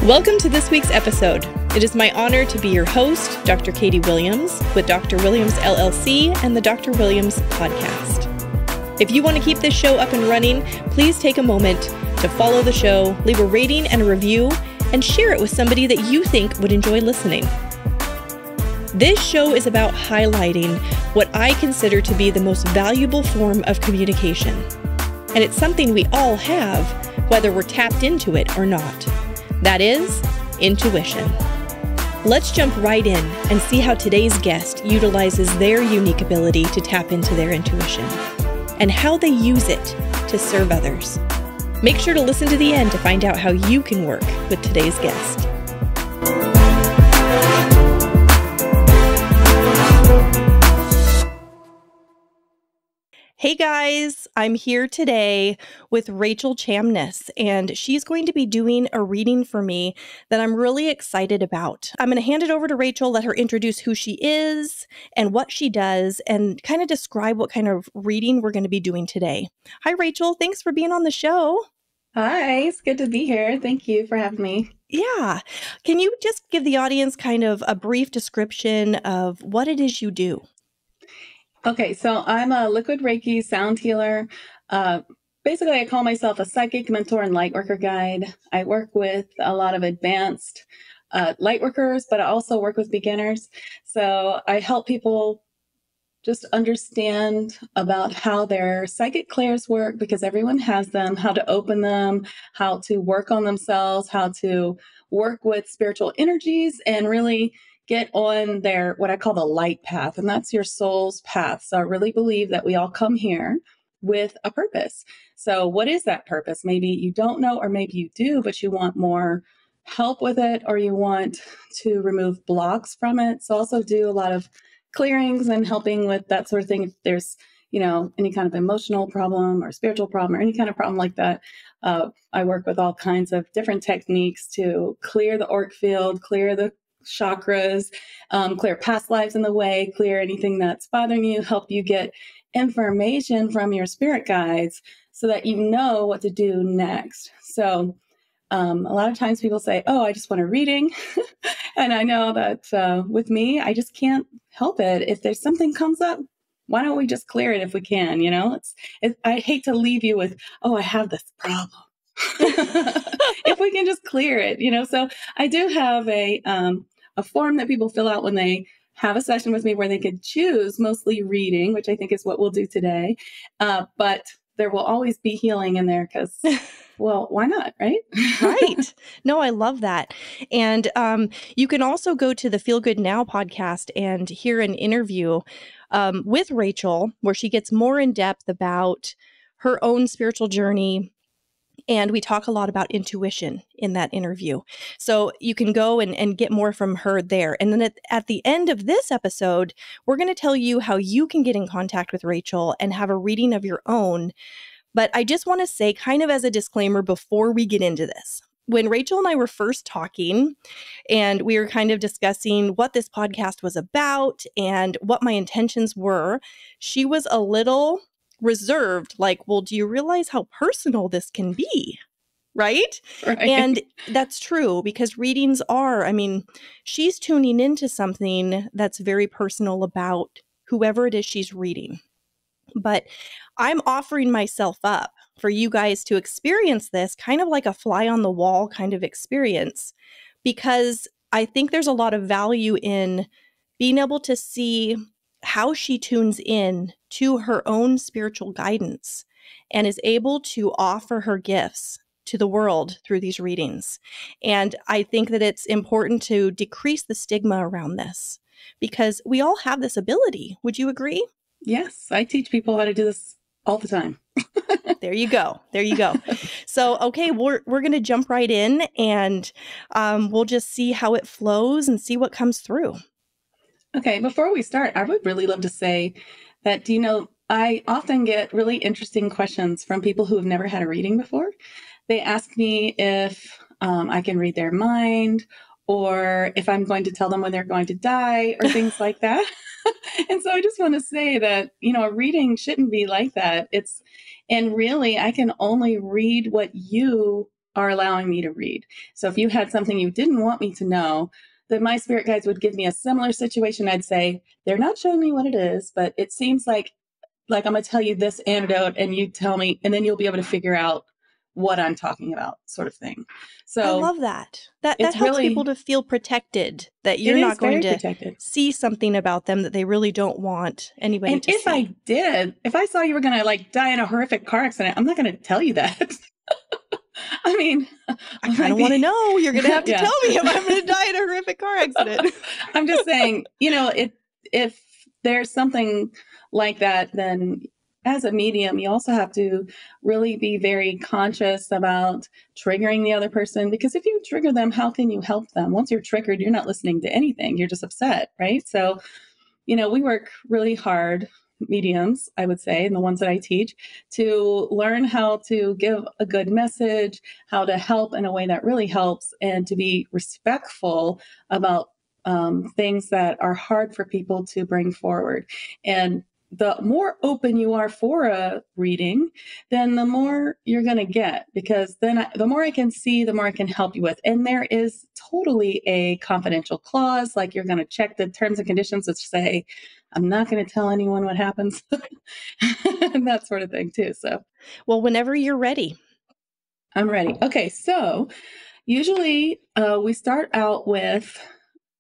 Welcome to this week's episode. It is my honor to be your host, Dr. Katie Williams, with Dr. Williams LLC and the Dr. Williams Podcast. If you want to keep this show up and running, please take a moment to follow the show, leave a rating and a review, and share it with somebody that you think would enjoy listening. This show is about highlighting what I consider to be the most valuable form of communication. And it's something we all have, whether we're tapped into it or not. That is, intuition. Let's jump right in and see how today's guest utilizes their unique ability to tap into their intuition and how they use it to serve others. Make sure to listen to the end to find out how you can work with today's guest. Hey guys, I'm here today with Rachel Chamness, and she's going to be doing a reading for me that I'm really excited about. I'm going to hand it over to Rachel, let her introduce who she is and what she does, and kind of describe what kind of reading we're going to be doing today. Hi Rachel, thanks for being on the show. Hi, it's good to be here. Thank you for having me. Yeah. Can you just give the audience kind of a brief description of what it is you do? Okay, so I'm a liquid Reiki sound healer. Basically, I call myself a psychic mentor and lightworker guide. I work with a lot of advanced lightworkers, but I also work with beginners. So I help people just understand about how their psychic clairs work, because everyone has them, how to open them, how to work on themselves, how to work with spiritual energies, and really get on their, what I call the light path. And that's your soul's path. So I really believe that we all come here with a purpose. So what is that purpose? Maybe you don't know, or maybe you do, but you want more help with it, or you want to remove blocks from it. So I also do a lot of clearings and helping with that sort of thing. If there's, any kind of emotional problem or spiritual problem or any kind of problem like that, I work with all kinds of different techniques to clear the auric field, clear the chakras, clear past lives in the way, clear anything that's bothering you, help you get information from your spirit guides so that you know what to do next. So a lot of times people say, oh, I just want a reading. And I know that with me, I just can't help it. If there's something comes up, why don't we just clear it if we can? I hate to leave you with, oh, I have this problem. If we can just clear it, So I do have a form that people fill out when they have a session with me where they could choose mostly reading, which I think is what we'll do today. But there will always be healing in there because, well, why not, right? Right. No, I love that. And you can also go to the Feel Good Now podcast and hear an interview with Rachel where she gets more in depth about her own spiritual journey. And we talk a lot about intuition in that interview. So you can go and get more from her there. And then at the end of this episode, we're going to tell you how you can get in contact with Rachel and have a reading of your own. But I just want to say, kind of as a disclaimer before we get into this, when Rachel and I were first talking and we were kind of discussing what this podcast was about and what my intentions were, she was a little reserved, like, well, do you realize how personal this can be? Right? And that's true, because readings are, she's tuning into something that's very personal about whoever it is she's reading. But I'm offering myself up for you guys to experience this kind of like a fly on the wall kind of experience, because I think there's a lot of value in being able to see how she tunes in to her own spiritual guidance and is able to offer her gifts to the world through these readings. And I think that it's important to decrease the stigma around this because we all have this ability. Would you agree? Yes, I teach people how to do this all the time. There you go. There you go. So, okay, we're going to jump right in and we'll just see how it flows and see what comes through. Okay, before we start, I would really love to say that, I often get really interesting questions from people who have never had a reading before. They ask me if I can read their mind, or if I'm going to tell them when they're going to die, or things like that. And so I just want to say that, a reading shouldn't be like that. And really, I can only read what you are allowing me to read. So if you had something you didn't want me to know, then my spirit guides would give me a similar situation. I'd say, they're not showing me what it is, but it seems like I'm going to tell you this antidote and you tell me, and then you'll be able to figure out what I'm talking about, sort of thing. So I love that. That it's helps people really, to feel protected, that it you're is not going very to protected. see something about them that they really don't want anybody And to if see. I did, if I saw you were going to like die in a horrific car accident, I'm not going to tell you that. I mean, I kind of want to know. You're going to have to Yeah. tell me if I'm going to die in a horrific car accident. I'm just saying, you know, if there's something like that, then as a medium, you also have to really be very conscious about triggering the other person, because if you trigger them, how can you help them? Once you're triggered, you're not listening to anything. You're just upset, right? So, you know, we work really hard, mediums, I would say, and the ones that I teach, to learn how to give a good message, how to help in a way that really helps, and to be respectful about things that are hard for people to bring forward. And the more open you are for a reading, then the more you're going to get, because then the more I can see, the more I can help you with. And there is totally a confidential clause, like you're going to check the terms and conditions which say, I'm not going to tell anyone what happens, and that sort of thing too. So, well, whenever you're ready. I'm ready. Okay, so usually we start out with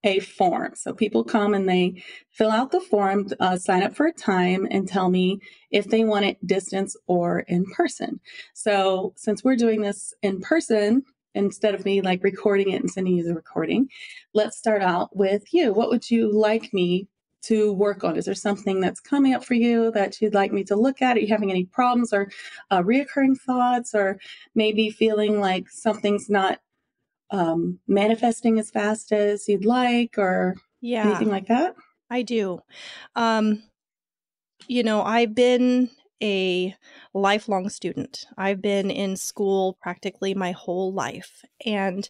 a form. So people come and they fill out the form, sign up for a time, and tell me if they want it distance or in person. So since we're doing this in person, instead of me like recording it and sending you the recording, let's start out with you. What would you like me to work on? Is there something that's coming up for you that you'd like me to look at? Are you having any problems or reoccurring thoughts, or maybe feeling like something's not manifesting as fast as you'd like, or anything like that? I do. You know, I've been a lifelong student. I've been in school practically my whole life and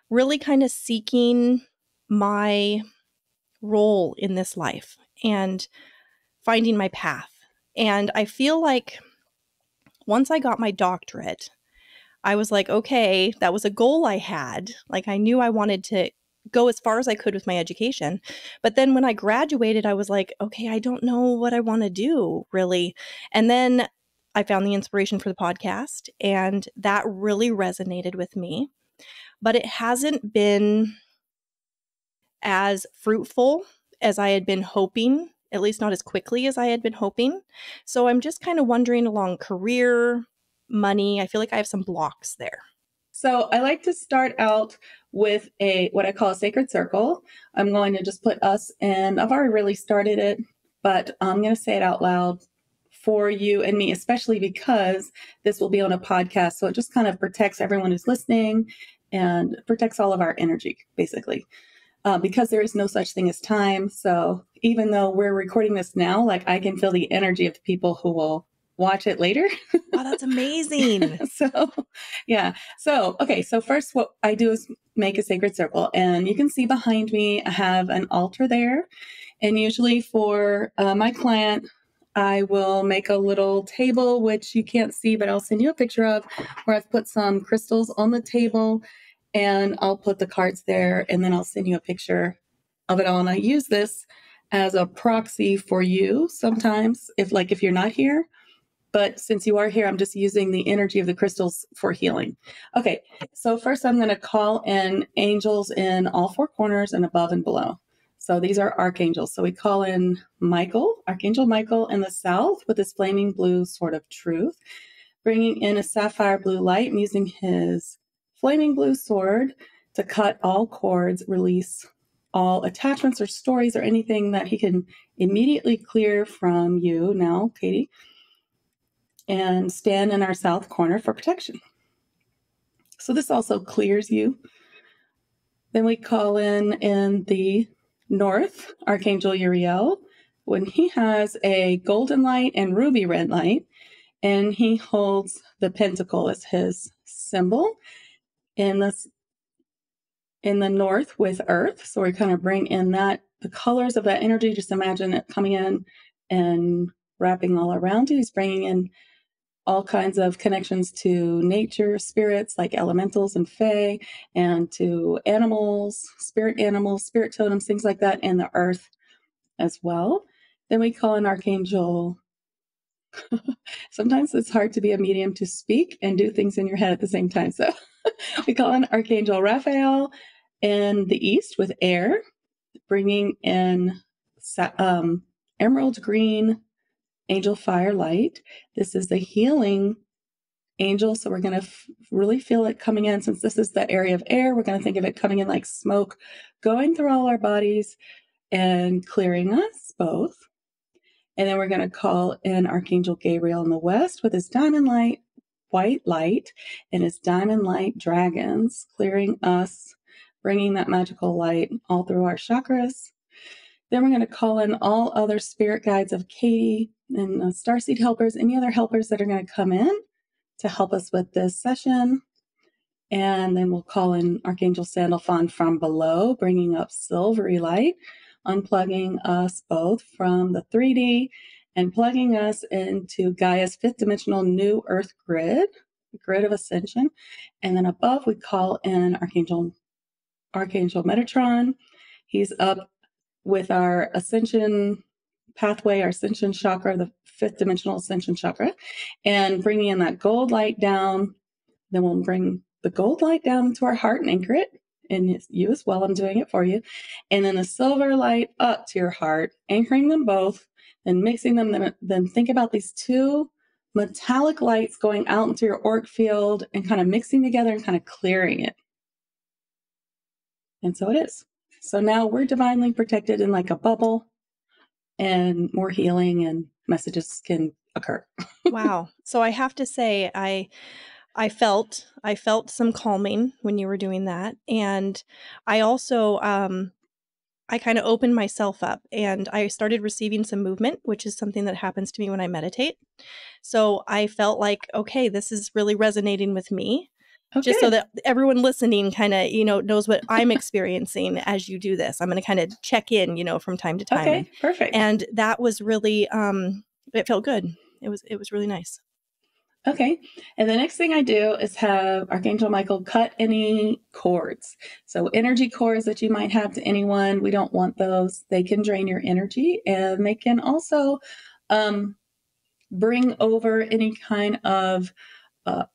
really kind of seeking my role in this life and finding my path. And I feel like once I got my doctorate, I was like, okay, that was a goal I had. Like, I knew I wanted to go as far as I could with my education. But then when I graduated, I was like, okay, I don't know what I want to do really. And then I found the inspiration for the podcast, and that really resonated with me. But it hasn't been as fruitful as I had been hoping, at least not as quickly as I had been hoping. So I'm just kind of wondering along career, money. I feel like I have some blocks there. So I like to start out with what I call a sacred circle. I'm going to just put us in. I've already really started it, but I'm going to say it out loud for you and me, especially because this will be on a podcast. So it just kind of protects everyone who's listening and protects all of our energy, basically. Because there is no such thing as time. So even though we're recording this now, like I can feel the energy of the people who will watch it later. Wow, that's amazing. So, yeah. So, okay. So first what I do is make a sacred circle, and you can see behind me, I have an altar there. And usually for my client, I will make a little table, which you can't see, but I'll send you a picture of, where I've put some crystals on the table, and I'll put the cards there, and then I'll send you a picture of it all. And I use this as a proxy for you sometimes, if you're not here. But since you are here, I'm just using the energy of the crystals for healing. Okay, so first I'm going to call in angels in all four corners and above and below. So these are archangels. So we call in Michael, Archangel Michael in the south with his flaming blue sword of truth, bringing in a sapphire blue light and using his flaming blue sword to cut all cords, release all attachments or stories or anything that he can immediately clear from you now, Katie, and stand in our south corner for protection. So this also clears you. Then we call in the north, Archangel Uriel, when he has a golden light and ruby red light, and he holds the pentacle as his symbol in the north with earth. So we kind of bring in the colors of that energy. Just imagine it coming in and wrapping all around you. He's bringing in all kinds of connections to nature, spirits like elementals and fae, and to animals, spirit totems, things like that, and the earth as well. Then we call an archangel. Sometimes it's hard to be a medium to speak and do things in your head at the same time. So we call an Archangel Raphael in the east with air, bringing in emerald green angel firelight. This is the healing angel. So we're going to really feel it coming in. Since this is the area of air, we're going to think of it coming in like smoke, going through all our bodies and clearing us both. And then we're going to call in Archangel Gabriel in the west with his diamond light, white light, and his diamond light dragons, clearing us, bringing that magical light all through our chakras. Then we're going to call in all other spirit guides of Katie and starseed helpers, any other helpers that are going to come in to help us with this session. And then we'll call in Archangel Sandalphon from below, bringing up silvery light, unplugging us both from the 3D and plugging us into Gaia's fifth dimensional new earth grid, the grid of ascension. And then above, we call in Archangel Metatron. He's up with our ascension pathway, our ascension chakra, the fifth dimensional ascension chakra, and bringing in that gold light down. Then we'll bring the gold light down into our heart and anchor it. And you as well, I'm doing it for you. And then the silver light up to your heart, anchoring them both, and mixing them. Then think about these two metallic lights going out into your auric field and kind of mixing together and kind of clearing it. And so it is. So now we're divinely protected in like a bubble, and more healing and messages can occur. Wow. So I have to say, I felt some calming when you were doing that. And I also, I kind of opened myself up and I started receiving some movement, which is something that happens to me when I meditate. So I felt like, okay, this is really resonating with me. Just so that everyone listening kind of, knows what I'm experiencing as you do this. I'm going to kind of check in, from time to time. Okay, perfect. And that was really, it felt good. It was really nice. Okay. And the next thing I do is have Archangel Michael cut any cords. So energy cords that you might have to anyone, we don't want those. They can drain your energy, and they can also bring over any kind of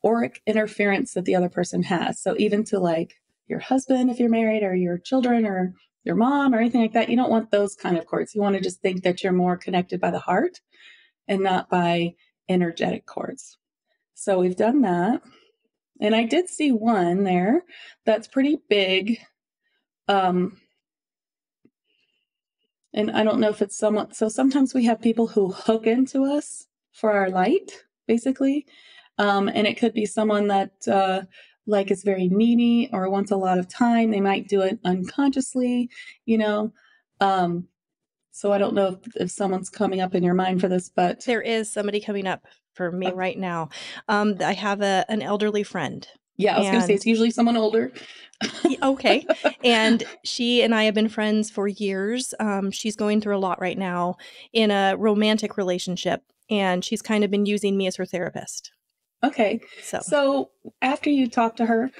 auric interference that the other person has. So even to like your husband, if you're married, or your children, or your mom, or anything like that, you don't want those kind of cords. You want to just think that you're more connected by the heart and not by energetic cords. So we've done that. And I did see one there that's pretty big. And I don't know if it's someone. So sometimes we have people who hook into us for our light, basically. And it could be someone that like is very needy or wants a lot of time. They might do it unconsciously, so I don't know if someone's coming up in your mind for this, but there is somebody coming up for me right now. I have an elderly friend. Yeah, I was going to say it's usually someone older. Okay. And she and I have been friends for years. She's going through a lot right now in a romantic relationship, and she's kind of been using me as her therapist. Okay. So after you talk to her,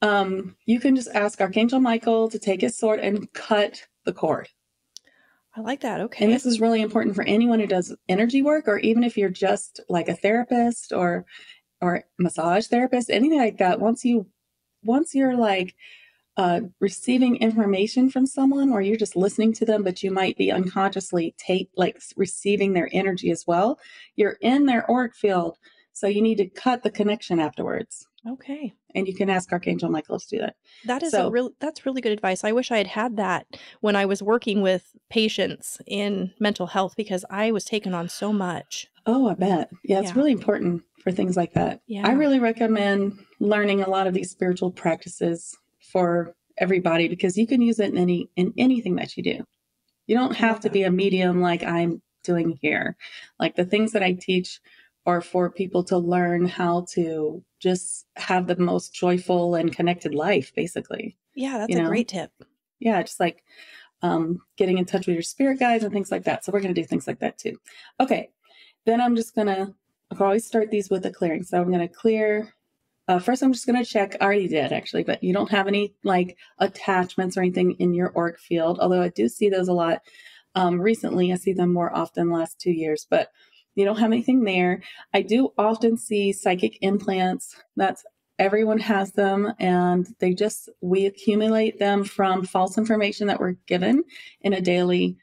you can just ask Archangel Michael to take his sword and cut the cord. I like that. Okay. And this is really important for anyone who does energy work, or even if you're just like a therapist or massage therapist, anything like that. Once you're like receiving information from someone, or you're just listening to them, but you might be unconsciously receiving their energy as well, you're in their auric field. So you need to cut the connection afterwards. Okay. And you can ask Archangel Michael to do that. That's really good advice. I wish I had had that when I was working with patients in mental health, because I was taking on so much. Oh, I bet. Yeah, it's really important for things like that. Yeah. I really recommend learning a lot of these spiritual practices for everybody, because you can use it in anything that you do. You don't have to be a medium like I'm doing here. Like the things that I teach are for people to learn how to just have the most joyful and connected life, basically. Yeah, that's a great tip. Yeah, just like getting in touch with your spirit guides and things like that. So we're going to do things like that too. Okay, then I'm just going to, I can always start these with a clearing. So I'm going to clear. First, I'm just going to check. I already did, actually, but you don't have any like attachments or anything in your auric field, although I do see those a lot. Recently, I see them more often the last 2 years, but you don't have anything there. I do often see psychic implants. Everyone has them, and we accumulate them from false information that we're given in a daily.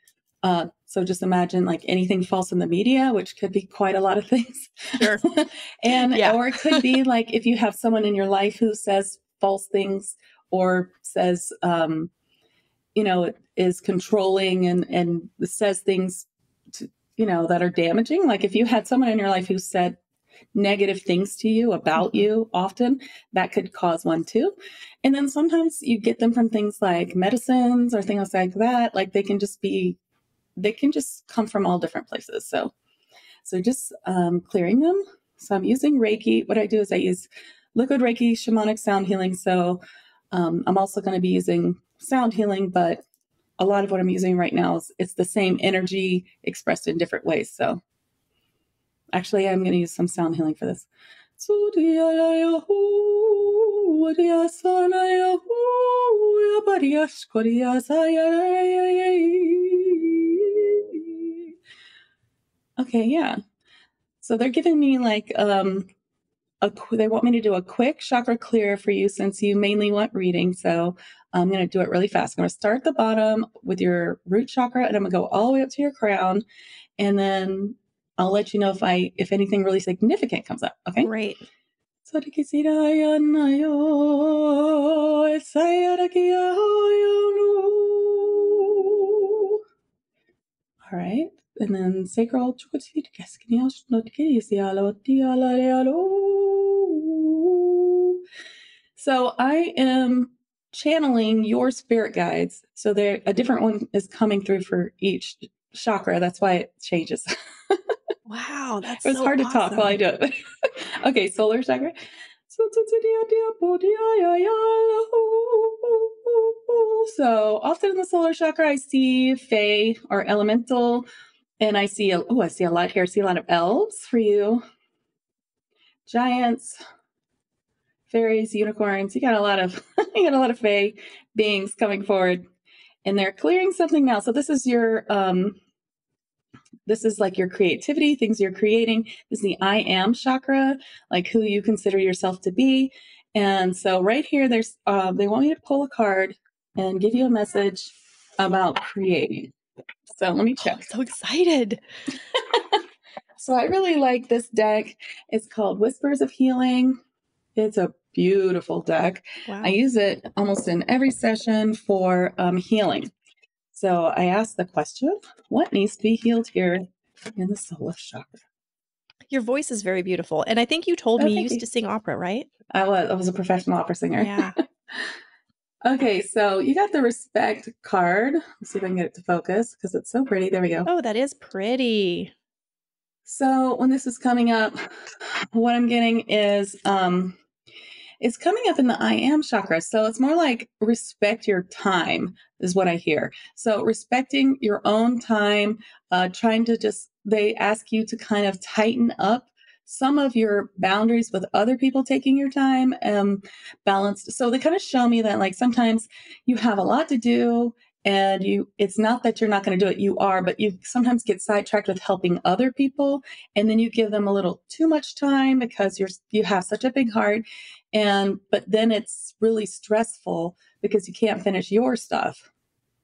So just imagine like anything false in the media, which could be quite a lot of things. Sure. Or it could be like if you have someone in your life who says false things or says, is controlling and says things that are damaging. Like if you had someone in your life who said negative things to you about you often, that could cause one too. And then sometimes you get them from things like medicines or things like that. Like they can just come from all different places. So just clearing them. So I'm using Reiki. What I do is I use liquid Reiki shamanic sound healing. So I'm also going to be using sound healing, but a lot of what I'm using right now it's the same energy expressed in different ways. So actually, I'm going to use some sound healing for this. Okay, yeah. So they're giving me like they want me to do a quick chakra clear for you since you mainly want reading. So I'm going to do it really fast. I'm going to start at the bottom with your root chakra, and I'm going to go all the way up to your crown, and then I'll let you know if anything really significant comes up. Okay. Right. All right. And then sacral. So I am channeling your spirit guides. So a different one is coming through for each chakra. That's why it changes. Wow, that's it was so hard awesome. to talk while I do it. Okay, solar chakra. So often in the solar chakra, I see fae or elemental, and I see a lot here. I see a lot of elves for you, giants, fairies, unicorns. You got a lot of fae beings coming forward, and they're clearing something now. So this is your this is like your creativity, things you're creating. This is the I am chakra, like who you consider yourself to be. And so right here, there's they want me to pull a card and give you a message about creating. So let me check. I'm so excited. So I really like this deck. It's called Whispers of Healing. It's a beautiful deck. Wow. I use it almost in every session for healing. So I asked the question, what needs to be healed here in the solar chakra? Your voice is very beautiful. And I think you told me you used to sing opera, right? I was a professional opera singer. Yeah. Okay, so you got the respect card. Let's see if I can get it to focus because it's so pretty. There we go. Oh, that is pretty. So when this is coming up, what I'm getting is it's coming up in the I am chakra. So it's more like respect your time is what I hear. So respecting your own time, trying to they ask you to kind of tighten up some of your boundaries with other people taking your time balanced. So they kind of show me that like sometimes you have a lot to do and it's not that you're not going to do it, you are, but you sometimes get sidetracked with helping other people. And then you give them a little too much time because you have such a big heart. But then it's really stressful because you can't finish your stuff.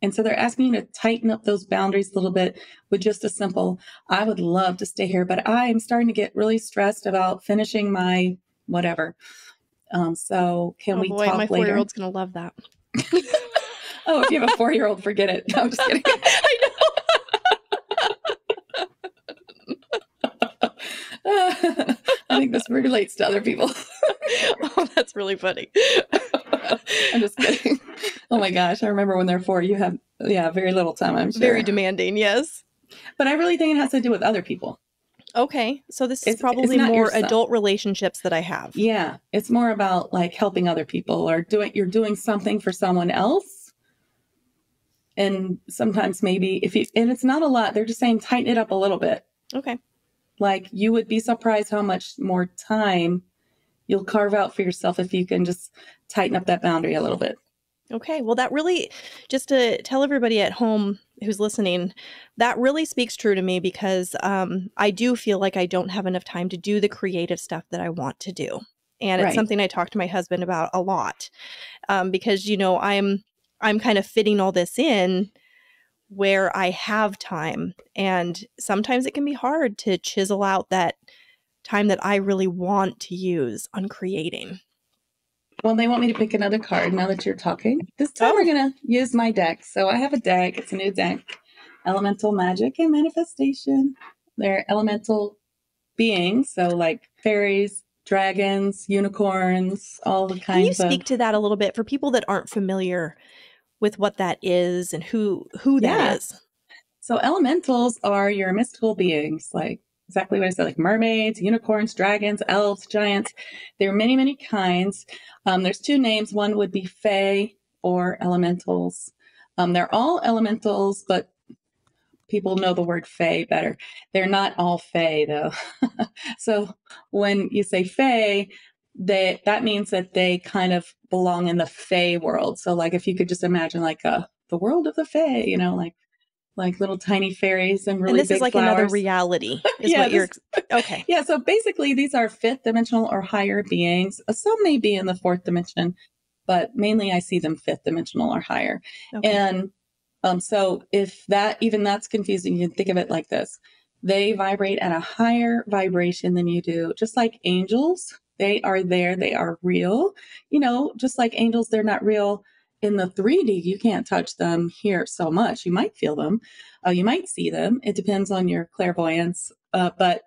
And so they're asking you to tighten up those boundaries a little bit with just a simple, I would love to stay here, but I am starting to get really stressed about finishing my whatever. So can we talk later? My 4-year-old's going to love that. Oh, if you have a 4-year-old, forget it. No, I'm just kidding. I know. I think this relates to other people. Oh, that's really funny. I'm just kidding. Oh my gosh. I remember when they're 4, you have, very little time, I'm sure. Very demanding, yes. But I really think it has to do with other people. Okay. So this is probably more adult relationships that I have. Yeah. It's more about like helping other people or you're doing something for someone else. And sometimes maybe and it's not a lot, they're just saying tighten it up a little bit. Okay. Like, you would be surprised how much more time you'll carve out for yourself if you can just tighten up that boundary a little bit. Okay. Well, that really, just to tell everybody at home who's listening, that really speaks true to me because I do feel like I don't have enough time to do the creative stuff that I want to do. And it's Right. something I talk to my husband about a lot because, you know, I'm kind of fitting all this in where I have time. And sometimes it can be hard to chisel out that time that I really want to use on creating. Well, they want me to pick another card now that you're talking. This time we're going to use my deck. So I have a deck. It's a new deck. Elemental Magic and Manifestation. They're elemental beings. So like fairies, dragons, unicorns, all the kinds of... Can you speak to that a little bit for people that aren't familiar with what that is and who that is? So elementals are your mystical beings, like exactly what I said, like mermaids, unicorns, dragons, elves, giants. There are many, many kinds. There's two names. One would be fae or elementals. They're all elementals, but people know the word fae better. They're not all fae, though. So when you say fae, that means that they kind of belong in the fae world. So like if you could just imagine like the world of the fae, you know, like little tiny fairies and really big flowers. And this is like another reality is what you're... Okay. Yeah, so basically these are fifth dimensional or higher beings. Some may be in the fourth dimension, but mainly I see them fifth dimensional or higher. Okay. And so if that's confusing, you can think of it like this. They vibrate at a higher vibration than you do, just like angels. They are there. They are real. You know, just like angels, they're not real in the 3D. You can't touch them here so much. You might feel them. You might see them. It depends on your clairvoyance. But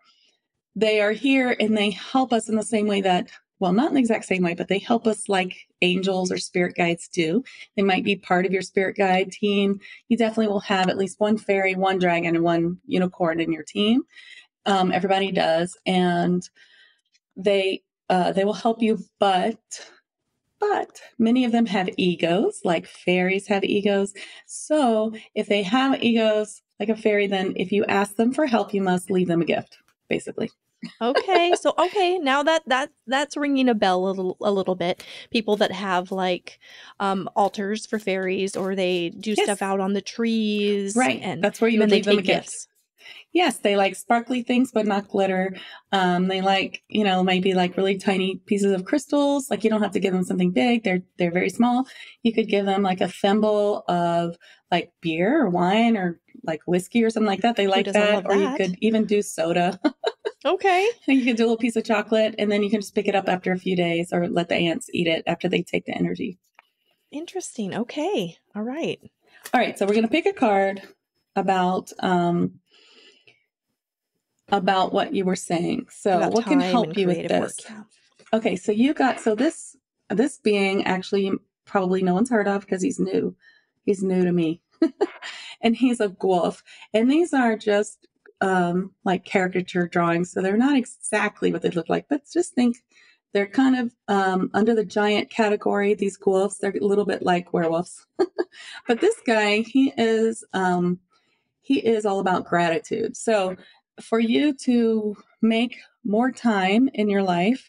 they are here and they help us in the same way that, well, not in the exact same way, but they help us like angels or spirit guides do. They might be part of your spirit guide team. You definitely will have at least one fairy, one dragon, and one unicorn in your team. Everybody does. And they will help you, but many of them have egos, like fairies have egos. So if they have egos like a fairy, then if you ask them for help, you must leave them a gift, basically. Okay. So, now that's ringing a bell a little bit. People that have like altars for fairies, or they do stuff out on the trees. Right. And that's where you would leave them a gift. Yes, they like sparkly things, but not glitter. They like, you know, maybe like really tiny pieces of crystals. Like you don't have to give them something big. They're very small. You could give them like a thimble of like beer or wine or like whiskey or something like that. They like that. Or you could even do soda. Okay. You can do a little piece of chocolate and then you can just pick it up after a few days or let the ants eat it after they take the energy. Interesting. Okay. All right. All right. So we're going to pick a card about what you were saying. So what can help you with this? Okay, so this being, actually probably no one's heard of because he's new. He's new to me. And he's a Gwolf. And these are just like caricature drawings. So they're not exactly what they look like, but just think they're kind of under the giant category, these Gwolfs. They're a little bit like werewolves. But this guy, he is all about gratitude. So for you to make more time in your life,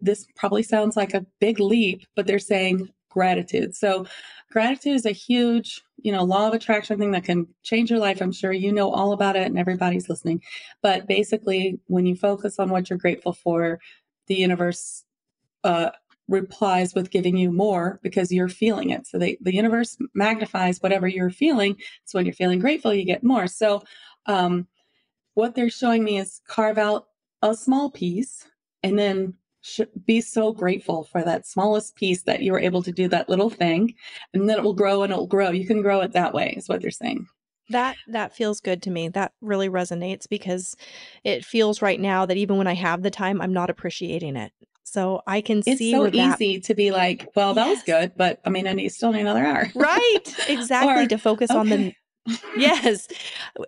this probably sounds like a big leap, but they're saying gratitude. So gratitude is a huge, law of attraction thing that can change your life. I'm sure you know all about it and everybody's listening. But basically, when you focus on what you're grateful for, the universe replies with giving you more because you're feeling it. So the universe magnifies whatever you're feeling. So when you're feeling grateful, you get more. So what they're showing me is carve out a small piece and then be so grateful for that smallest piece that you were able to do that little thing, and then it will grow and it will grow. You can grow it that way is what they're saying. That feels good to me. That really resonates because it feels right now that even when I have the time, I'm not appreciating it. So I can see it's so easy to be like, well, that was good, but I mean, I still need another hour. Right. Exactly. To focus on the yes.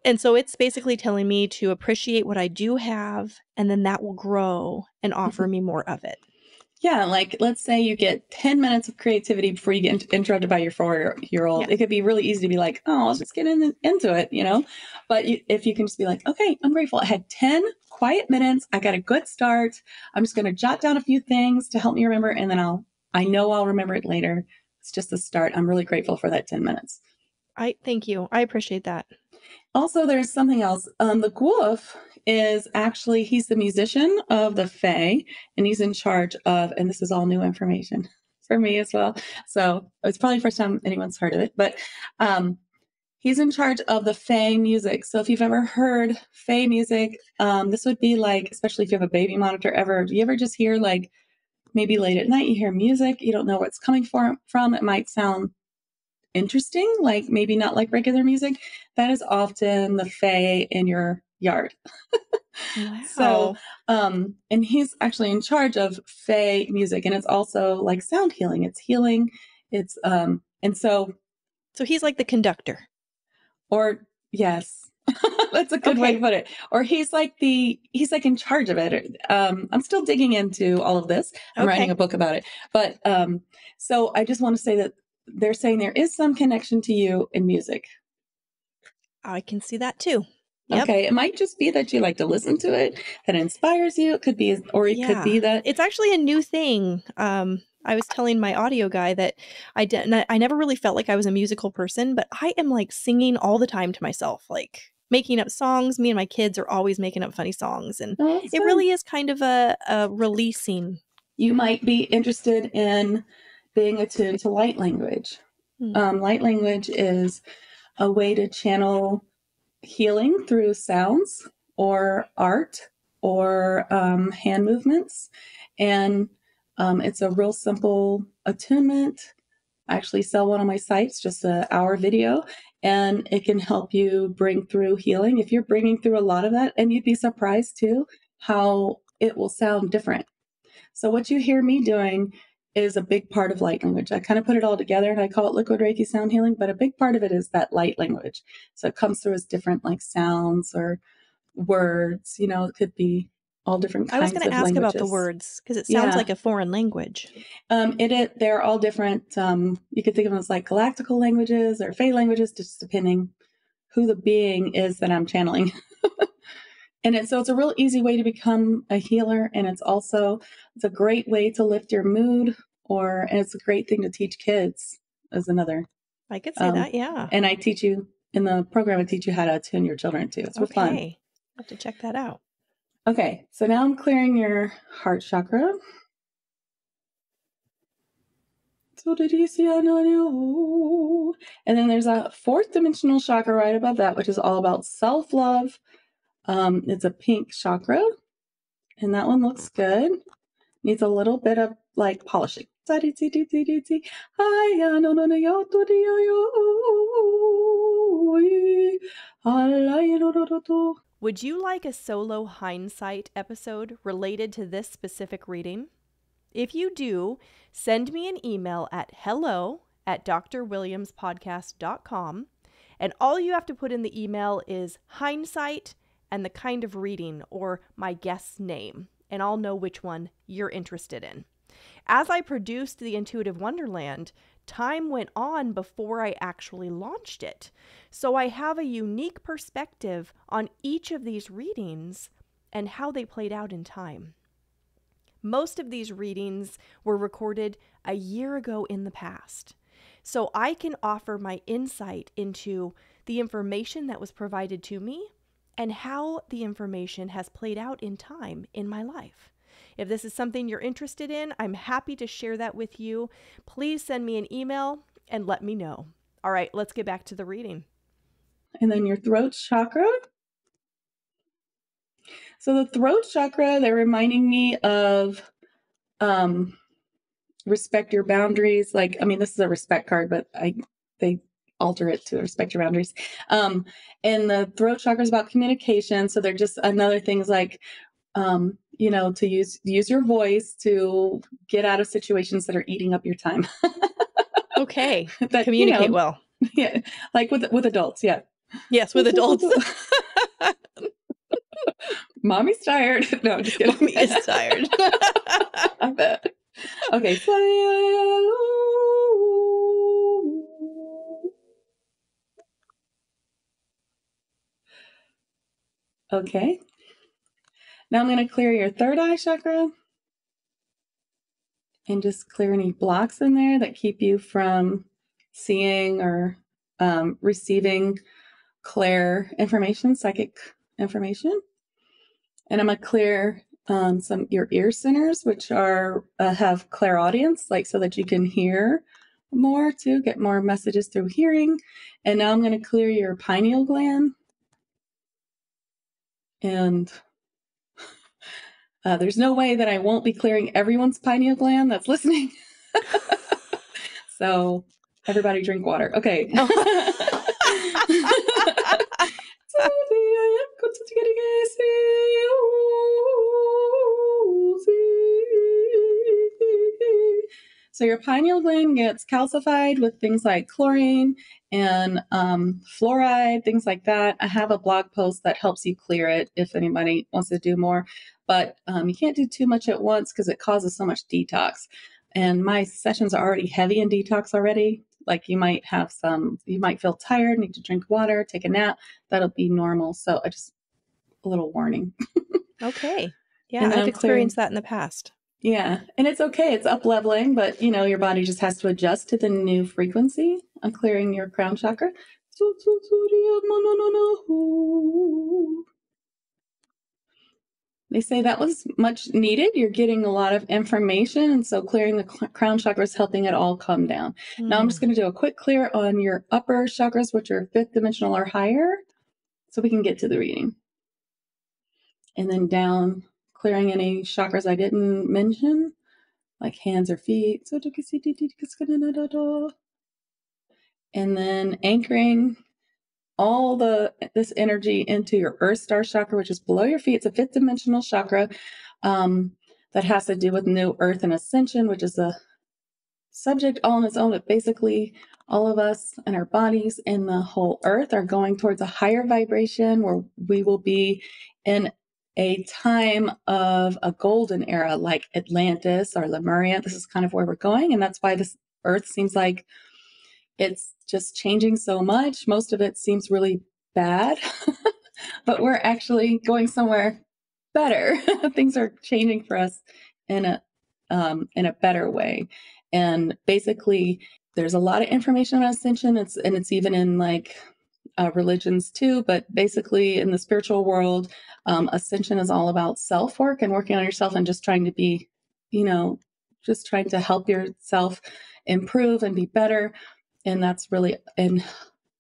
And so it's basically telling me to appreciate what I do have, and then that will grow and offer me more of it. Yeah, like let's say you get 10 minutes of creativity before you get interrupted by your 4-year-old. Yeah. It could be really easy to be like, oh, I'll just get into it, you know? But if you can just be like, okay, I'm grateful. I had 10 quiet minutes. I got a good start. I'm just going to jot down a few things to help me remember. And then I know I'll remember it later. It's just a start. I'm really grateful for that 10 minutes. Thank you. I appreciate that. Also, there's something else. The Gwolf is actually, he's the musician of the Fae, and he's in charge of, and this is all new information for me as well. So it's probably the first time anyone's heard of it, but he's in charge of the Fae music. So if you've ever heard Fae music, this would be like, especially if you have a baby monitor do you ever just hear like, maybe late at night, you hear music, you don't know where it's coming from. It might sound interesting, like maybe not like regular music. That is often the Fae in your yard. Wow. So, and he's actually in charge of Fae music, and it's also like sound healing. It's healing. It's, and so he's like the conductor. Or yes, that's a good way to put it. Or he's like in charge of it. I'm still digging into all of this. I'm writing a book about it. But, so I just want to say that they're saying there is some connection to you in music. I can see that too. Yep. Okay. It might just be that you like to listen to it, that inspires you. It could be, or it could be that it's actually a new thing. I was telling my audio guy that I never really felt like I was a musical person, but I am like singing all the time to myself, like making up songs. Me and my kids are always making up funny songs, and it really is kind of a releasing. You might be interested in being attuned to light language. Light language is a way to channel healing through sounds or art or hand movements. And it's a real simple attunement. I actually sell one on my sites, just an hour video, and it can help you bring through healing. If you're bringing through a lot of that, and you'd be surprised too, how it will sound different. So what you hear me doing is a big part of light language. I kind of put it all together and I call it Liquid Reiki Sound Healing, but a big part of it is that light language. So it comes through as different like sounds or words, you know, it could be all different kinds of languages. I was going to ask about the words because it sounds like a foreign language. They're all different. You could think of them as like galactical languages or Fae languages, just depending who the being is that I'm channeling. And so it's a real easy way to become a healer. And it's a great way to lift your mood, and it's a great thing to teach kids as another. I could say that, yeah. And I teach you in the program, I teach you how to attune your children too. It's real fun. I have to check that out. Okay. So now I'm clearing your heart chakra. And then there's a fourth dimensional chakra right above that, which is all about self-love. It's a pink chakra, and that one looks good. Needs a little bit of like polishing. Would you like a solo hindsight episode related to this specific reading? If you do, send me an email at hello@drwilliamspodcast.com, and all you have to put in the email is hindsight and the kind of reading or my guest's name, and I'll know which one you're interested in. As I produced the Intuitive Wonderland, time went on before I actually launched it, so I have a unique perspective on each of these readings and how they played out in time. Most of these readings were recorded a year ago in the past, so I can offer my insight into the information that was provided to me and how the information has played out in time in my life. If this is something you're interested in, I'm happy to share that with you. Please send me an email and let me know. All right, let's get back to the reading. And then your throat chakra. So the throat chakra, they're reminding me of respect your boundaries. Like, I mean, this is a respect card, but they alter it to respect your boundaries. And the throat chakra is about communication. So they're just another things like, you know, to use your voice to get out of situations that are eating up your time. Okay. Communicate well. Yeah. Like with adults. Yeah. Yes. With adults. Mommy's tired. No, I'm just kidding. Mommy is tired. I bet. Okay. Okay. Now I'm going to clear your third eye chakra and just clear any blocks in there that keep you from seeing or receiving clear information, psychic information. And I'm going to clear some your ear centers, which are have clairaudience, like so that you can hear more too, get more messages through hearing. And now I'm going to clear your pineal gland. And there's no way that I won't be clearing everyone's pineal gland that's listening. So everybody drink water. Okay. So your pineal gland gets calcified with things like chlorine and fluoride, things like that. I have a blog post that helps you clear it if anybody wants to do more. But you can't do too much at once because it causes so much detox. And my sessions are already heavy in detox already. Like you might feel tired, need to drink water, take a nap. That'll be normal. So a little warning. Okay. Yeah, I've experienced that in the past. Yeah. And it's okay. It's up leveling, but your body just has to adjust to the new frequency. I'm clearing your crown chakra. They say that was much needed. You're getting a lot of information. And so clearing the crown chakra is helping it all come down. Now I'm just going to do a quick clear on your upper chakras, which are 5th dimensional or higher, so we can get to the reading. And then down, clearing any chakras I didn't mention, like hands or feet. And then anchoring all this energy into your earth star chakra, which is below your feet. It's a 5th dimensional chakra that has to do with new earth and ascension, which is a subject all on its own. But basically, all of us and our bodies and the whole earth are going towards a higher vibration where we will be in a time of a golden era like Atlantis or Lemuria. This is kind of where we're going. And that's why this earth seems like it's just changing so much. Most of it seems really bad, but we're actually going somewhere better. Things are changing for us in a better way. And basically, there's a lot of information on ascension. It's even in like religions too. But basically, in the spiritual world, ascension is all about self work and working on yourself and just trying to be, just trying to help yourself improve and be better. And that's really, and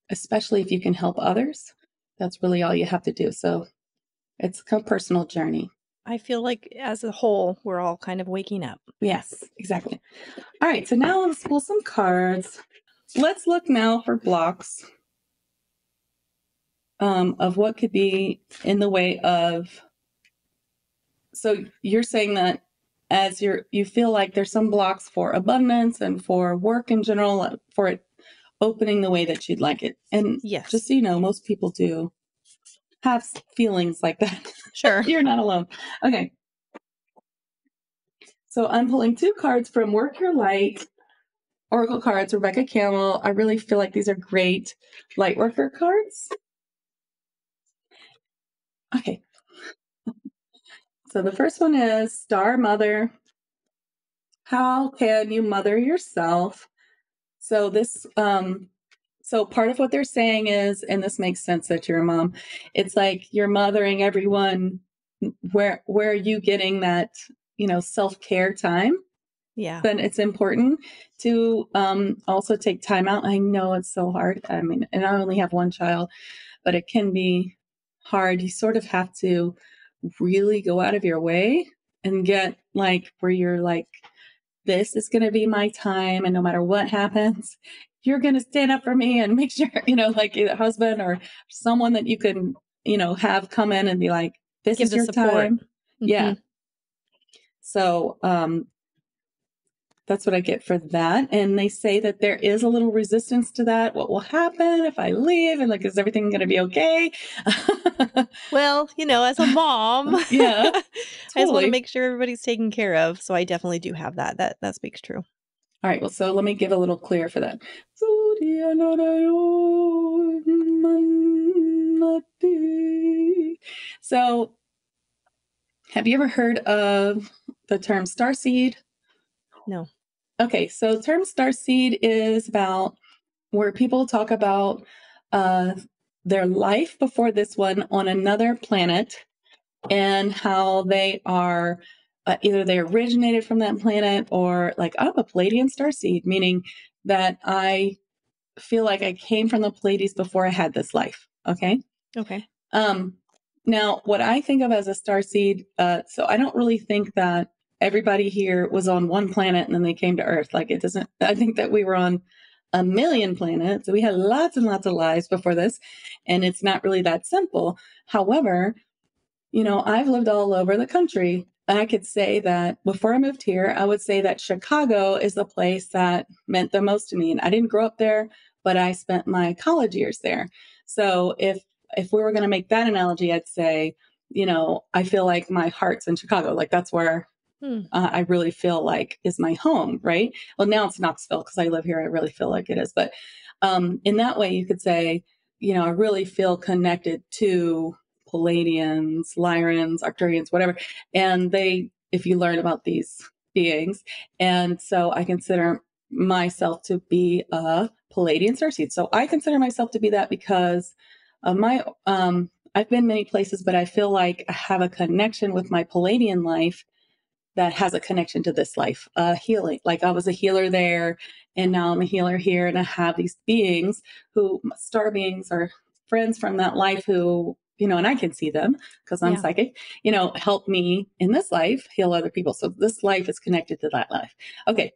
especially if you can help others, that's really all you have to do. So it's a personal journey. I feel like as a whole, we're all kind of waking up. Yes, exactly. All right. So now let's pull some cards. Let's look now for blocks of what could be in the way of. So you're saying that as you feel like there's some blocks for abundance and for work in general, for it opening the way that you'd like it. And yes, just so you know, most people do have feelings like that. Sure. You're not alone. Okay. So I'm pulling 2 cards from Work Your Light, Oracle cards, Rebecca Camel. I really feel like these are great light worker cards. Okay. So the first one is Star Mother. How can you mother yourself? So this, so part of what they're saying is, and this makes sense that you're a mom, it's like you're mothering everyone. Where are you getting that, self-care time? Yeah. But it's important to also take time out. I know it's so hard. I mean, and I only have one child, but it can be hard. You sort of have to really go out of your way and get like where you're like, this is going to be my time. And no matter what happens, you're going to stand up for me and make sure, like a husband or someone that you can, have come in and be like, this is your time. Mm-hmm. Yeah. So, that's what I get for that. And they say that there is a little resistance to that. What will happen if I leave? And like, is everything going to be okay? Well, as a mom, Yeah, I just want to totally. make sure everybody's taken care of. So I definitely do have that. That speaks true. All right. Well, so let me give a little clear for that. So, have you ever heard of the term starseed? No. Okay, so the term starseed is about where people talk about their life before this one on another planet and how they are either they originated from that planet or like I'm a Palladian starseed, meaning that I feel like I came from the Pleiades before I had this life. Okay. Okay. Now, what I think of as a starseed, so I don't really think that everybody here was on one planet and then they came to Earth. Like it doesn't, I think that we were on a million planets. We had lots and lots of lives before this, and it's not really that simple. However, I've lived all over the country. I could say that before I moved here, I would say that Chicago is the place that meant the most to me. And I didn't grow up there, but I spent my college years there. So if we were going to make that analogy, I'd say, I feel like my heart's in Chicago. Like that's where I really feel like is my home, right? Well, now it's Knoxville because I live here. I really feel like it is. But in that way, you could say, I really feel connected to Palladians, Lyrans, Arcturians, whatever. And if you learn about these beings, and so I consider myself to be a Palladian starseed. So I consider myself to be that because of my, I've been many places, but I feel like I have a connection with my Palladian life that has a connection to this life, healing. Like I was a healer there, and now I'm a healer here, and I have these beings who, star beings, are friends from that life who, and I can see them because I'm psychic, help me in this life heal other people. So this life is connected to that life. Okay,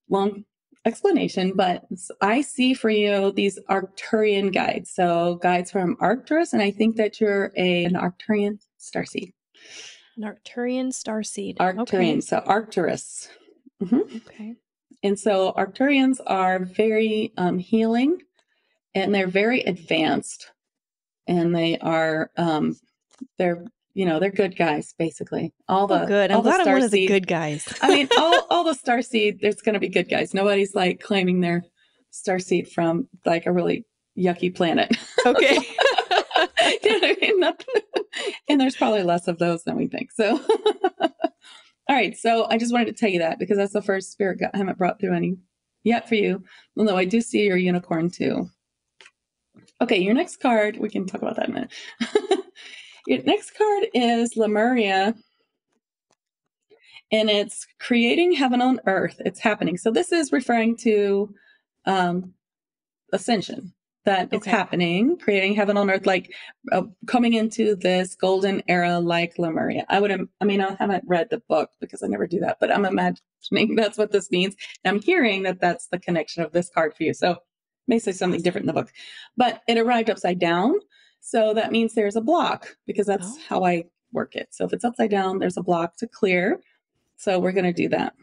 long explanation, but I see for you these Arcturian guides. So guides from Arcturus, and I think that you're an Arcturian starseed. An Arcturian starseed. Arcturian, okay. So Arcturus. Mm-hmm. Okay. And so Arcturians are very healing, and they're very advanced, and they are they're good guys basically. Good. I'm glad I'm one of the good guys. I mean, all the starseed, there's going to be good guys. Nobody's like claiming they're starseed from like a really yucky planet. Okay. You know what I mean? And there's probably less of those than we think. So, all right. So I just wanted to tell you that because that's the first spirit I haven't brought through any yet for you. Although I do see your unicorn too. Okay. Your next card, we can talk about that in a minute. Your next card is Lemuria. And it's creating heaven on earth. It's happening. So this is referring to ascension. That it's happening, creating heaven on earth, like coming into this golden era like Lemuria. I haven't read the book because I never do that, but I'm imagining that's what this means. And I'm hearing that that's the connection of this card for you. So it may say something different in the book, but it arrived upside down. So that means there's a block because that's how I work it. So if it's upside down, there's a block to clear. So we're going to do that.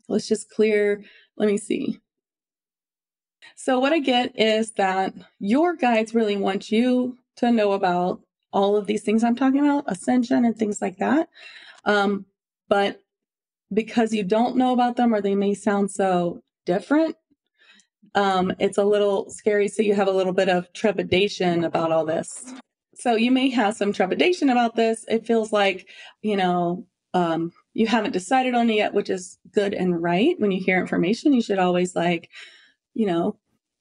Let's just clear. Let me see. So what I get is that your guides really want you to know about all of these things I'm talking about, ascension and things like that. But because you don't know about them or they may sound so different, it's a little scary. So you have a little bit of trepidation about all this. So you may have some trepidation about this. It feels like, you haven't decided on it yet, which is good and right. When you hear information, you should always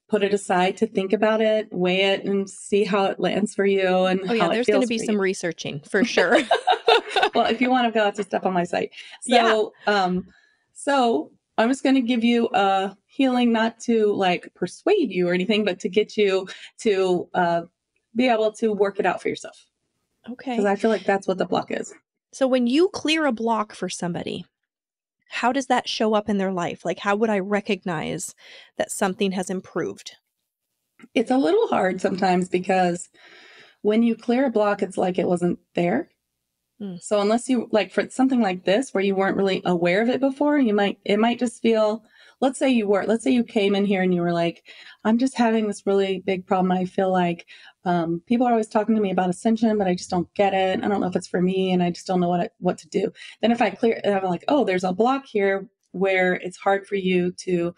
put it aside to think about it, weigh it, and see how it lands for you and how there's it going feels to be for some you. Researching for sure. Well, if you want to go, lots of stuff on my site. So, so I'm just going to give you a healing, not to like persuade you or anything, but to get you to be able to work it out for yourself. Okay. Because I feel like that's what the block is. So when you clear a block for somebody, how does that show up in their life? Like, how would I recognize that something has improved? It's a little hard sometimes because when you clear a block, it's like it wasn't there. Mm. So unless you like for something like this where you weren't really aware of it before, it might just feel, let's say you came in here and you were like, I'm just having this really big problem. I feel like people are always talking to me about ascension, but I just don't get it. I don't know if it's for me, and I just don't know what to do. Then if I clear, and I'm like, oh, there's a block here where it's hard for you to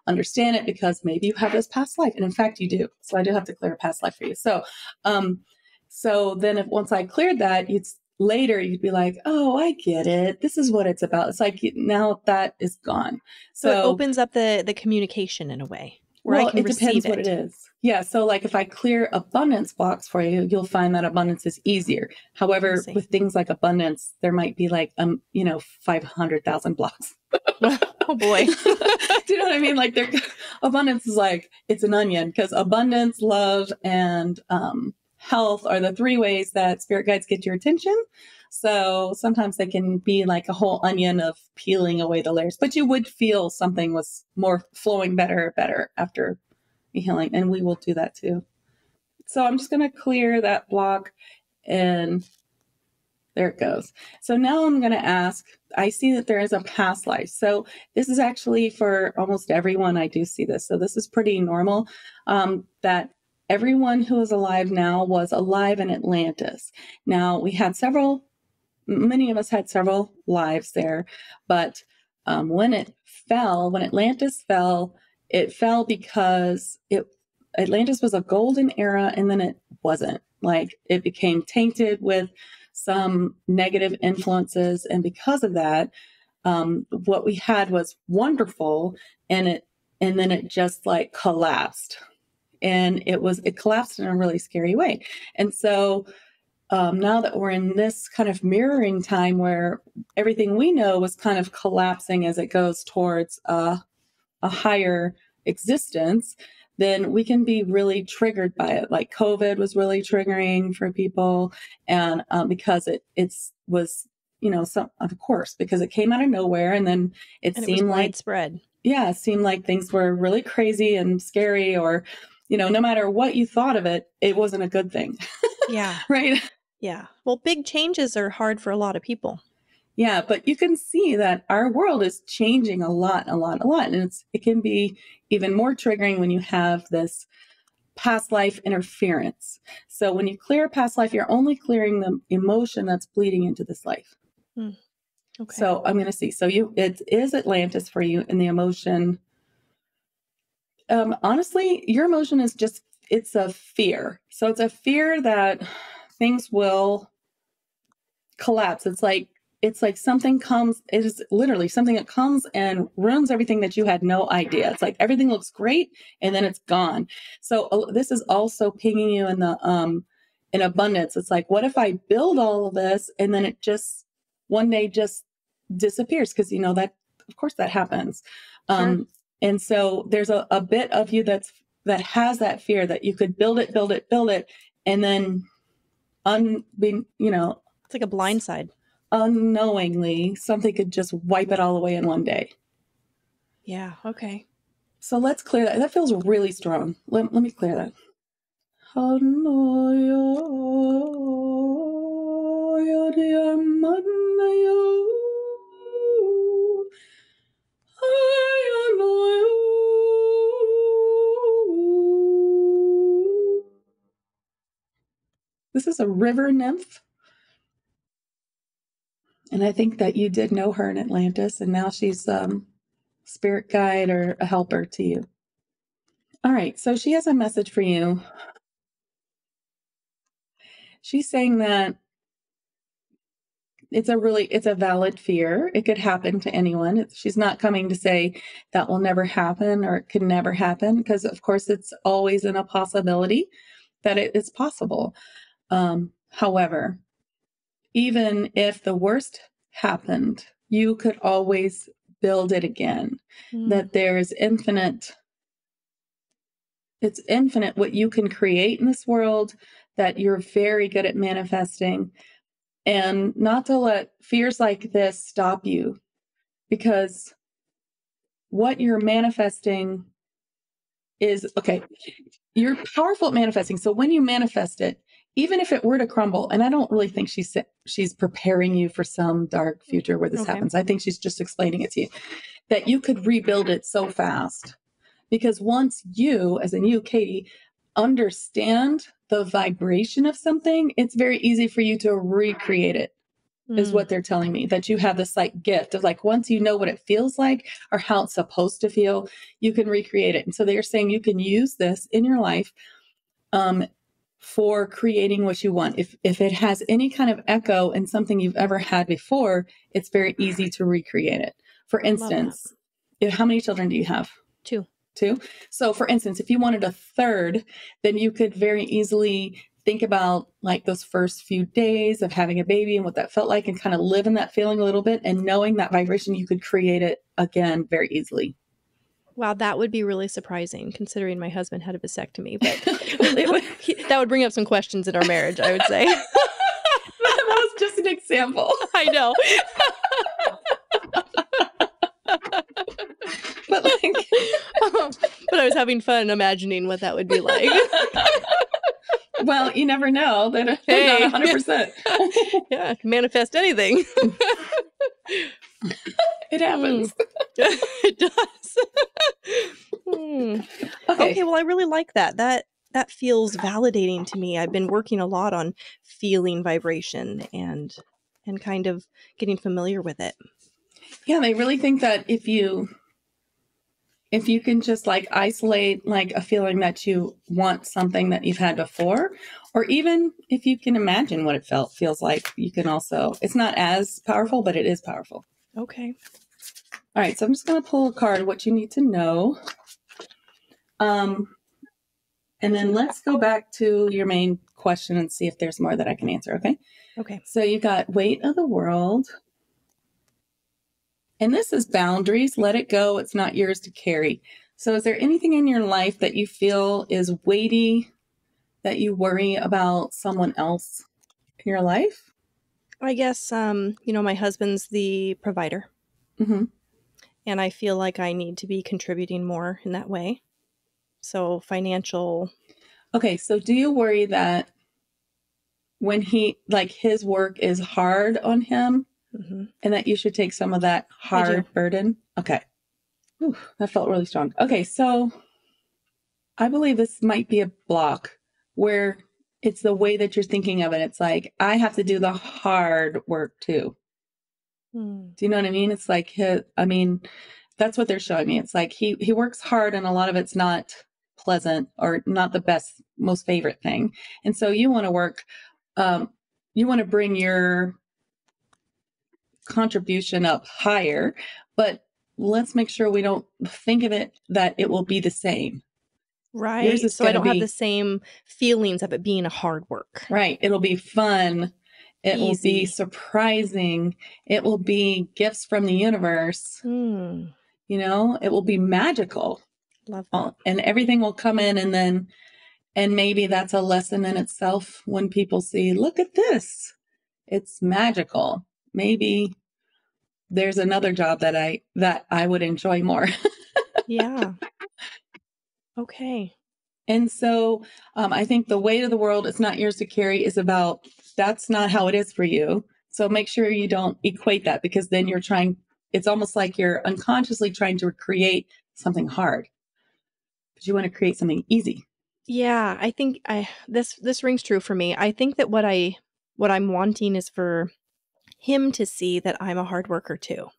understand it because maybe you have this past life, and in fact you do. So I do have to clear a past life for you. So then if once I cleared that, later you'd be like, oh, I get it. This is what it's about. It's like now that is gone. So it opens up the communication in a way where I can it depends what it is. Yeah. So like if I clear abundance blocks for you, you'll find that abundance is easier. However, with things like abundance, there might be like 500,000 blocks. Oh boy. Do you know what I mean? Like abundance is like, it's an onion, because abundance, love, and health are the 3 ways that spirit guides get your attention. So sometimes they can be like a whole onion of peeling away the layers, but you would feel something was more flowing better after healing. And we will do that too. So I'm just going to clear that block, and there it goes. So now I'm going to ask, I see that there is a past life. So this is actually for almost everyone. I do see this. So this is pretty normal, that everyone who is alive now was alive in Atlantis. Now we had many of us had several lives there, but when Atlantis fell, it fell because Atlantis was a golden era, and then it wasn't. Like, it became tainted with some negative influences, and because of that, what we had was wonderful, and then it just like collapsed, and it collapsed in a really scary way. And so now that we're in this kind of mirroring time where everything we know was kind of collapsing as it goes towards a higher existence, then we can be really triggered by it. Like COVID was really triggering for people, and because it was, of course, because it came out of nowhere, and then it seemed like widespread. Yeah, it seemed like things were really crazy and scary, or no matter what you thought of it, it wasn't a good thing. Yeah. Right. Yeah. Well, big changes are hard for a lot of people. Yeah, but you can see that our world is changing a lot. And it can be even more triggering when you have this past life interference. So when you clear a past life, you're only clearing the emotion that's bleeding into this life. Okay. So I'm going to see. So it is Atlantis for you in the emotion. Honestly, your emotion is it's a fear. So it's a fear that things will collapse. It's like something comes, it is literally something that comes and ruins everything that you had no idea. It's like everything looks great and then it's gone. So this is also pinging you in abundance. It's like, what if I build all of this and then it just one day just disappears? Because that, of course, that happens. Sure. And so there's a bit of you that has that fear that you could build it, and then it's like a blindside. Unknowingly, something could just wipe it all away in one day. Yeah. Okay. So let's clear that. That feels really strong. Let me clear that. This is a river nymph. And I think that you did know her in Atlantis, and now she's spirit guide or a helper to you. All right, so she has a message for you. She's saying that it's a valid fear. It could happen to anyone. She's not coming to say that will never happen or it could never happen, because of course it's always in a possibility that it is possible. However, even if the worst happened, you could always build it again. That there is it's infinite what you can create in this world, that you're very good at manifesting, and not to let fears like this stop you, because what you're manifesting is, okay, you're powerful at manifesting. So when you manifest it, even if it were to crumble, and I don't really think she's preparing you for some dark future where this happens. I think she's just explaining it to you, that you could rebuild it so fast. Because once you, as in you, Katie, understand the vibration of something, it's very easy for you to recreate it, is what they're telling me. That you have this like gift of like, once you know what it feels like or how it's supposed to feel, you can recreate it. And so they're saying you can use this in your life for creating what you want. If it has any kind of echo in something you've ever had before, it's very easy to recreate it. For instance, how many children do you have? Two. So for instance, if you wanted a third, then you could very easily think about like those first few days of having a baby and what that felt like and kind of live in that feeling a little bit, and knowing that vibration, you could create it again very easily. Wow, that would be really surprising considering my husband had a vasectomy, but that would bring up some questions in our marriage, I would say. That was just an example. I know. But like, but I was having fun imagining what that would be like. Well, you never know. That not 100%. Yeah, manifest anything. It happens. It does. Okay, well, I really like that. That feels validating to me. I've been working a lot on feeling vibration and kind of getting familiar with it. Yeah, they really think that if you can just like isolate like a feeling that you want something that you've had before, or even if you can imagine what it feels like, you can also, it's not as powerful, but it is powerful. Okay. All right, so I'm just going to pull a card, what you need to know. And then let's go back to your main question and see if there's more that I can answer, okay? Okay. So you got weight of the world. And this is boundaries. Let it go. It's not yours to carry. So is there anything in your life that you feel is weighty, that you worry about someone else in your life? I guess, my husband's the provider. Mm-hmm. And I feel like I need to be contributing more in that way. So financial. Okay. So do you worry that when his work is hard on him, and that you should take some of that hard burden? Okay. Whew, that felt really strong. Okay. So I believe this might be a block where it's the way that you're thinking of it. It's like, I have to do the hard work too. Do you know what I mean? It's like, that's what they're showing me. It's like he works hard and a lot of it's not pleasant or not the best, most favorite thing. And so you want to work, you want to bring your contribution up higher, but let's make sure we don't think of it that it will be the same. Right. So I don't have the same feelings of it being a hard work. Right. It'll be fun. It will be surprising. It will be gifts from the universe. It will be magical. Love that. And everything will come in, and maybe that's a lesson in itself when people see, look at this. It's magical. Maybe there's another job that I would enjoy more. Yeah. Okay. And so I think the weight of the world is not yours to carry is about, that's not how it is for you. So make sure you don't equate that, because then it's almost like you're unconsciously trying to create something hard, but you want to create something easy. Yeah, I think this rings true for me. I think that what I'm wanting is for him to see that I'm a hard worker too.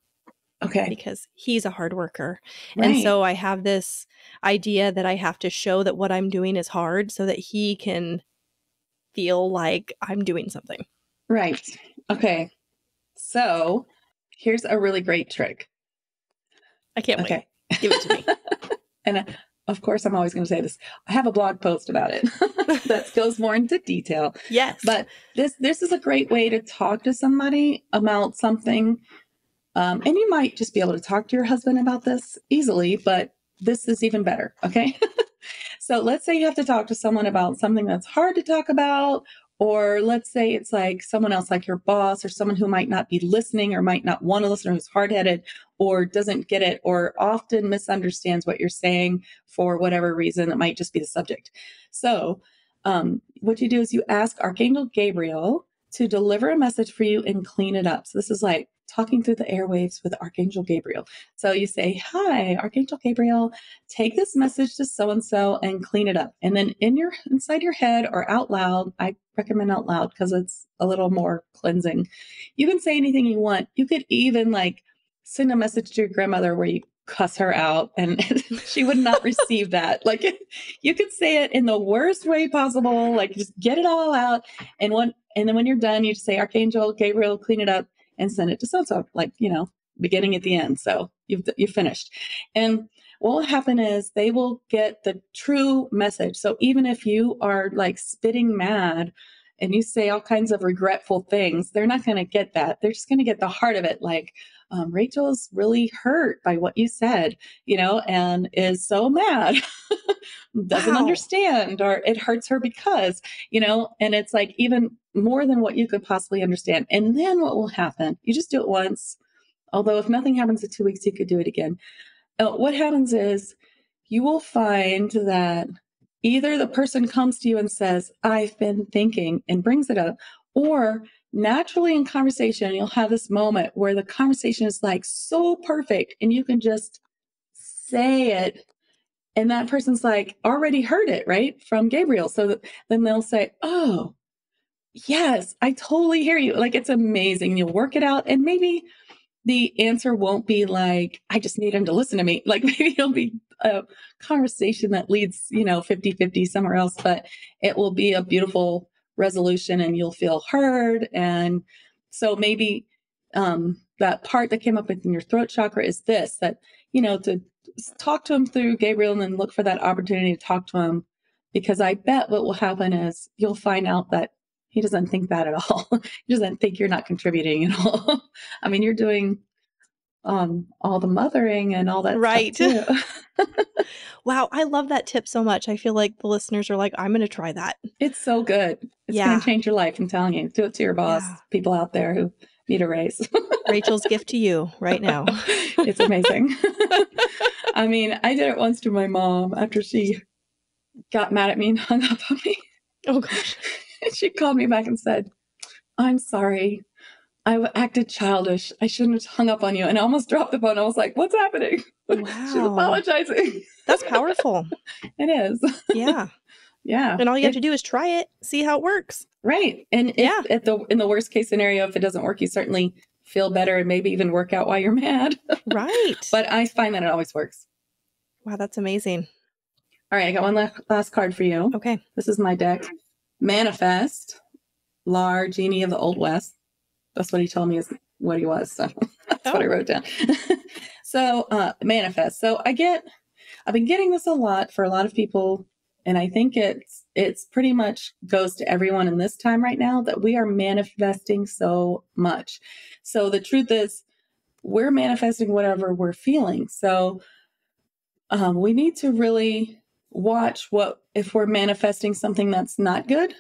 Okay. Because he's a hard worker. Right. And so I have this idea that I have to show that what I'm doing is hard so that he can feel like I'm doing something. Right. Okay. So here's a really great trick. I can't wait. Give it to me. And of course, I'm always going to say this. I have a blog post about it that goes more into detail. Yes. But this is a great way to talk to somebody about something. And you might just be able to talk to your husband about this easily, but this is even better. Okay. So let's say you have to talk to someone about something that's hard to talk about, or let's say it's like someone else, like your boss or someone who might not be listening or might not want to listen, or who's hard-headed or doesn't get it, or often misunderstands what you're saying for whatever reason. It might just be the subject. So what you do is you ask Archangel Gabriel to deliver a message for you and clean it up. So this is like talking through the airwaves with Archangel Gabriel. So you say, hi, Archangel Gabriel, take this message to so-and-so and clean it up. And then inside your head or out loud, I recommend out loud because it's a little more cleansing. You can say anything you want. You could even like send a message to your grandmother where you cuss her out and she would not receive that. Like you could say it in the worst way possible, like just get it all out. And then when you're done, you just say, Archangel Gabriel, clean it up and send it to so-and-so, like, beginning at the end. So you've finished. And what will happen is they will get the true message. So even if you are like spitting mad and you say all kinds of regretful things, they're not going to get that. They're just going to get the heart of it. Like, Rachel's really hurt by what you said, and is so mad, doesn't understand, or it hurts her because, and it's like even more than what you could possibly understand. And then what will happen? You just do it once. Although if nothing happens in 2 weeks, you could do it again. What happens is you will find that either the person comes to you and says, I've been thinking, and brings it up, or naturally in conversation, you'll have this moment where the conversation is like so perfect and you can just say it. And that person's like already heard it, right? From Gabriel. So then they'll say, oh, yes, I totally hear you. Like, it's amazing. You'll work it out. And maybe the answer won't be like, I just need him to listen to me. Like maybe it'll be a conversation that leads, 50-50 somewhere else, but it will be a beautiful resolution and you'll feel heard. And so maybe that part that came up in your throat chakra is this, that, to talk to him through Gabriel and then look for that opportunity to talk to him, because I bet what will happen is you'll find out that he doesn't think that at all. He doesn't think you're not contributing at all. I mean, you're doing all the mothering and all that right. stuff too. Wow, I love that tip so much. I feel like the listeners are like, I'm going to try that. It's so good. It's going to change your life. I'm telling you. Do it to your boss, people out there who need a raise. Rachel's gift to you right now. It's amazing. I mean, I did it once to my mom after she got mad at me and hung up on me. Oh, gosh. She called me back and said, I'm sorry. I acted childish. I shouldn't have hung up on you. And I almost dropped the phone. I was like, what's happening? Wow. She's apologizing. That's powerful. It is. Yeah. Yeah. And all you have to do is try it, see how it works. Right. And in the worst case scenario, if it doesn't work, you certainly feel better and maybe even work out while you're mad. Right. But I find that it always works. Wow, that's amazing. All right. I got one last card for you. Okay. This is my deck. Manifest, Lar, Genie of the Old West. That's what he told me is what he was. So that's what I wrote down. So manifest. So I've been getting this a lot for a lot of people. And I think it's pretty much goes to everyone in this time right now that we are manifesting so much. So the truth is we're manifesting whatever we're feeling. So we need to really watch if we're manifesting something that's not good,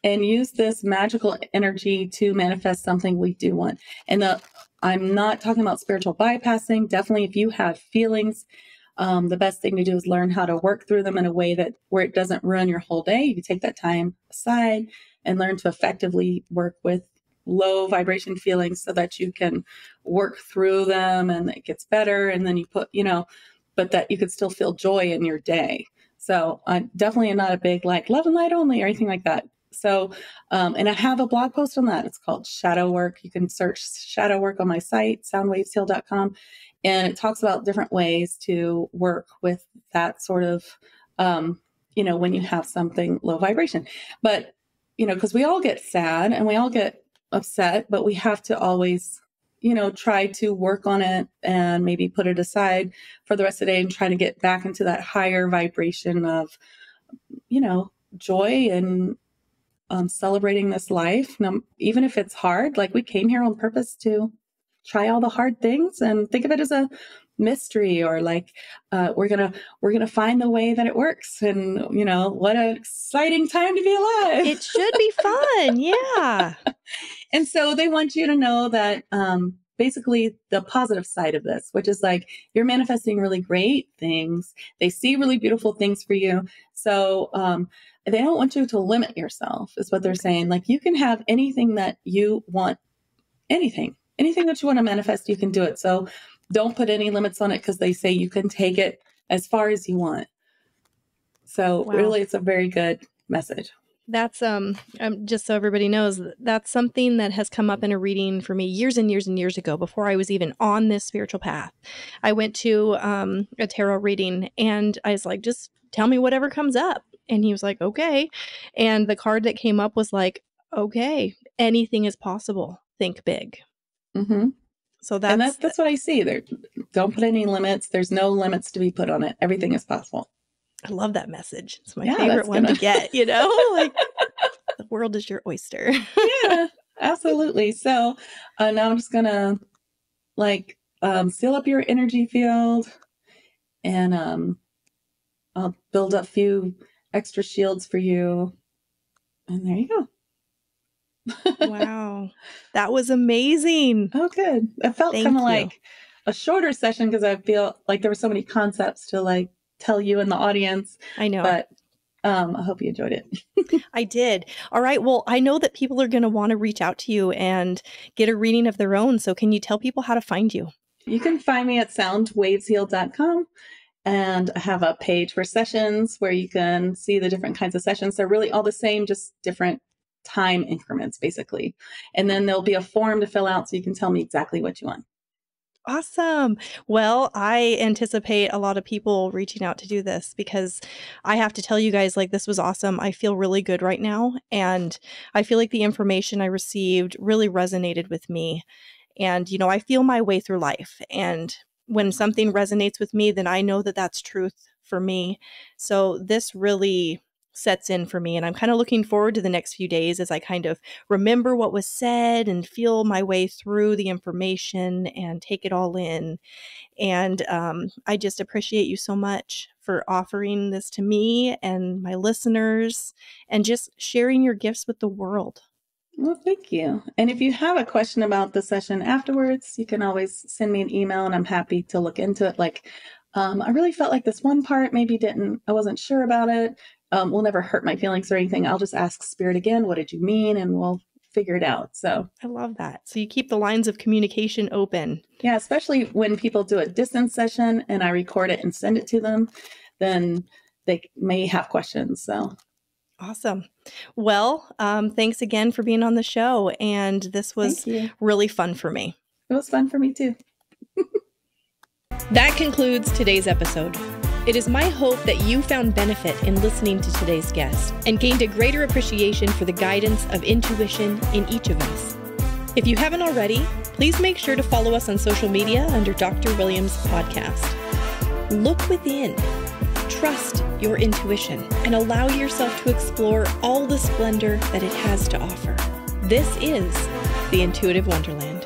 and use this magical energy to manifest something we do want. And I'm not talking about spiritual bypassing. Definitely, if you have feelings, the best thing to do is learn how to work through them in a way where it doesn't ruin your whole day. You can take that time aside and learn to effectively work with low vibration feelings so that you can work through them and it gets better. And then you but that you could still feel joy in your day. So I definitely am not a big like love and light only or anything like that. So, and I have a blog post on that. It's called Shadow Work. You can search Shadow Work on my site, soundwavesheal.com. And it talks about different ways to work with that sort of, when you have something low vibration. But, because we all get sad and we all get upset, but we have to always, try to work on it and maybe put it aside for the rest of the day and try to get back into that higher vibration of, joy and celebrating this life. Now, even if it's hard, like we came here on purpose to try all the hard things and think of it as a mystery, or like we're gonna find the way that it works. And what an exciting time to be alive. It should be fun. Yeah. And so they want you to know that basically the positive side of this, which is like you're manifesting really great things. They see really beautiful things for you. So they don't want you to limit yourself, is what they're saying. Like you can have anything that you want, anything that you want to manifest, you can do it. So don't put any limits on it, because they say you can take it as far as you want. So really, it's a very good message. That's just so everybody knows, that's something that has come up in a reading for me years and years and years ago, before I was even on this spiritual path. I went to a tarot reading, and I was like, just tell me whatever comes up. And he was like, okay. And the card that came up was like, okay, anything is possible. Think big. Mm-hmm. So that's what I see there. Don't put any limits. There's no limits to be put on it. Everything is possible. I love that message. It's my favorite one to get, you know, like the world is your oyster. Yeah, absolutely. So now I'm just going to seal up your energy field, and I'll build up a few extra shields for you. And there you go. Wow. That was amazing. Oh, good. It felt kind of like a shorter session, because I feel like there were so many concepts to like tell you in the audience. I know. But I hope you enjoyed it. I did. All right. Well, I know that people are going to want to reach out to you and get a reading of their own. So can you tell people how to find you? You can find me at soundwavesheal.com. And I have a page for sessions where you can see the different kinds of sessions. They're really all the same, just different time increments, basically. And then there'll be a form to fill out so you can tell me exactly what you want. Awesome. Well, I anticipate a lot of people reaching out to do this, because I have to tell you guys, like, this was awesome. I feel really good right now. And I feel like the information I received really resonated with me. And, you know, I feel my way through life. And when something resonates with me, then I know that that's truth for me. So this really sets in for me. And I'm kind of looking forward to the next few days as I kind of remember what was said and feel my way through the information and take it all in. And I just appreciate you so much for offering this to me and my listeners, and just sharing your gifts with the world. Well, thank you. And if you have a question about the session afterwards, you can always send me an email, and I'm happy to look into it. Like, I really felt like this one part maybe I wasn't sure about it. Will never hurt my feelings or anything. I'll just ask Spirit again, what did you mean? And we'll figure it out. So I love that. So you keep the lines of communication open. Yeah, especially when people do a distance session and I record it and send it to them, then they may have questions. So awesome. Well, thanks again for being on the show. And this was really fun for me. It was fun for me too. That concludes today's episode. It is my hope that you found benefit in listening to today's guest and gained a greater appreciation for the guidance of intuition in each of us. If you haven't already, please make sure to follow us on social media under Dr. Williams Podcast. Look within, trust your intuition, and allow yourself to explore all the splendor that it has to offer. This is the Intuitive Wonderland.